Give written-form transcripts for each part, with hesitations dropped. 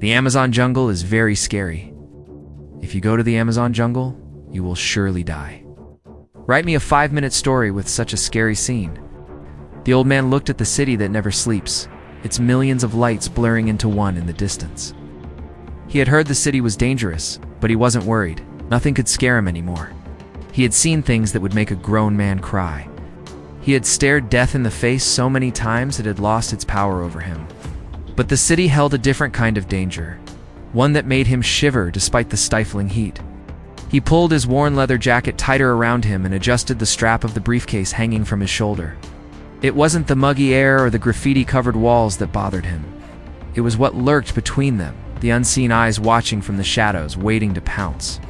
The Amazon jungle is very scary. If you go to the Amazon jungle, you will surely die. Write me a 5-minute story with such a scary scene. The old man looked at the city that never sleeps, its millions of lights blurring into one in the distance. He had heard the city was dangerous, but he wasn't worried. Nothing could scare him anymore. He had seen things that would make a grown man cry. He had stared death in the face so many times it had lost its power over him. But the city held a different kind of danger, one that made him shiver despite the stifling heat. He pulled his worn leather jacket tighter around him and adjusted the strap of the briefcase hanging from his shoulder. It wasn't the muggy air or the graffiti-covered walls that bothered him. It was what lurked between them, the unseen eyes watching from the shadows, waiting to pounce.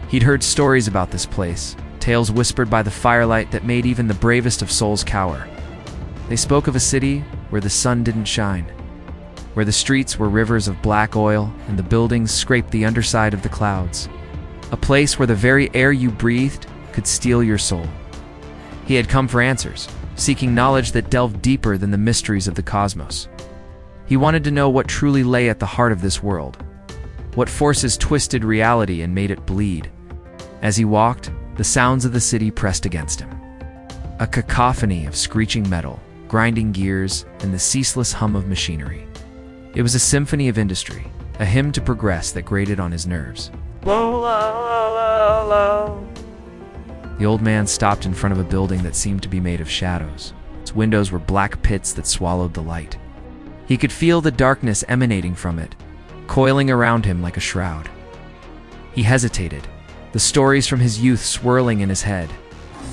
He'd heard stories about this place, tales whispered by the firelight that made even the bravest of souls cower. They spoke of a city where the sun didn't shine, where the streets were rivers of black oil and the buildings scraped the underside of the clouds. A place where the very air you breathed could steal your soul. He had come for answers, seeking knowledge that delved deeper than the mysteries of the cosmos. He wanted to know what truly lay at the heart of this world, what forces twisted reality and made it bleed. As he walked, the sounds of the city pressed against him. A cacophony of screeching metal, grinding gears, and the ceaseless hum of machinery. It was a symphony of industry, a hymn to progress that grated on his nerves. The old man stopped in front of a building that seemed to be made of shadows. Its windows were black pits that swallowed the light. He could feel the darkness emanating from it, coiling around him like a shroud. He hesitated, the stories from his youth swirling in his head.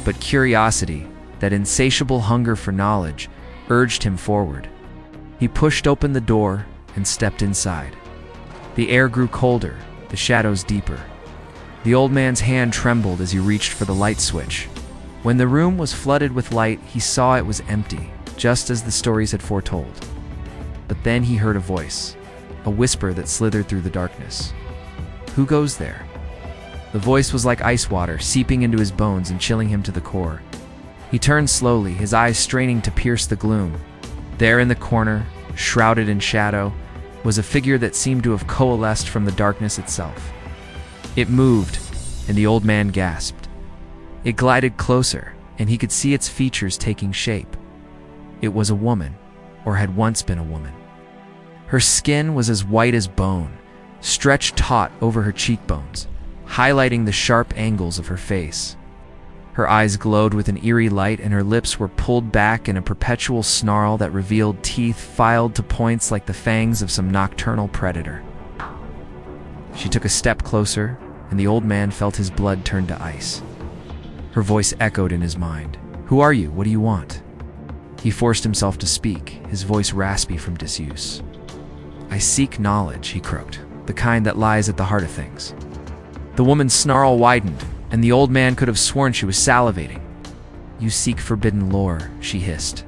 But curiosity, that insatiable hunger for knowledge, urged him forward. He pushed open the door and stepped inside. The air grew colder, the shadows deeper. The old man's hand trembled as he reached for the light switch. When the room was flooded with light, he saw it was empty, just as the stories had foretold. But then he heard a voice, a whisper that slithered through the darkness. "Who goes there?" The voice was like ice water, seeping into his bones and chilling him to the core. He turned slowly, his eyes straining to pierce the gloom. There in the corner, shrouded in shadow, was a figure that seemed to have coalesced from the darkness itself. It moved, and the old man gasped. It glided closer, and he could see its features taking shape. It was a woman, or had once been a woman. Her skin was as white as bone, stretched taut over her cheekbones, highlighting the sharp angles of her face. Her eyes glowed with an eerie light, and her lips were pulled back in a perpetual snarl that revealed teeth filed to points like the fangs of some nocturnal predator. She took a step closer, and the old man felt his blood turn to ice. Her voice echoed in his mind. "Who are you? What do you want?" He forced himself to speak, his voice raspy from disuse. "I seek knowledge," he croaked, "the kind that lies at the heart of things." The woman's snarl widened, and the old man could have sworn she was salivating. "You seek forbidden lore," she hissed.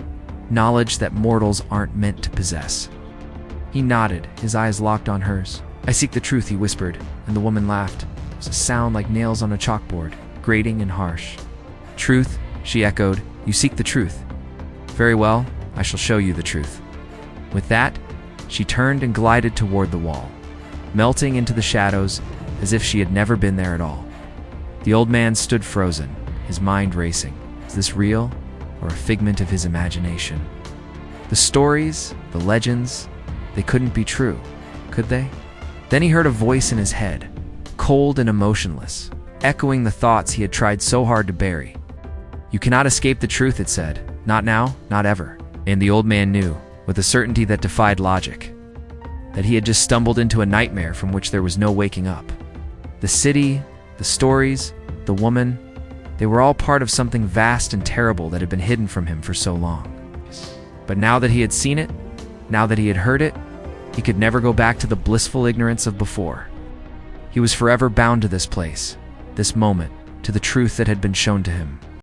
"Knowledge that mortals aren't meant to possess." He nodded, his eyes locked on hers. "I seek the truth," he whispered, and the woman laughed. It was a sound like nails on a chalkboard, grating and harsh. "Truth?" she echoed. "You seek the truth. Very well, I shall show you the truth." With that, she turned and glided toward the wall, melting into the shadows as if she had never been there at all. The old man stood frozen, his mind racing. Is this real, or a figment of his imagination? The stories, the legends, they couldn't be true, could they? Then he heard a voice in his head, cold and emotionless, echoing the thoughts he had tried so hard to bury. "You cannot escape the truth," it said. "Not now, not ever." And the old man knew, with a certainty that defied logic, that he had just stumbled into a nightmare from which there was no waking up. The city, the stories, the woman, they were all part of something vast and terrible that had been hidden from him for so long. But now that he had seen it, now that he had heard it, he could never go back to the blissful ignorance of before. He was forever bound to this place, this moment, to the truth that had been shown to him.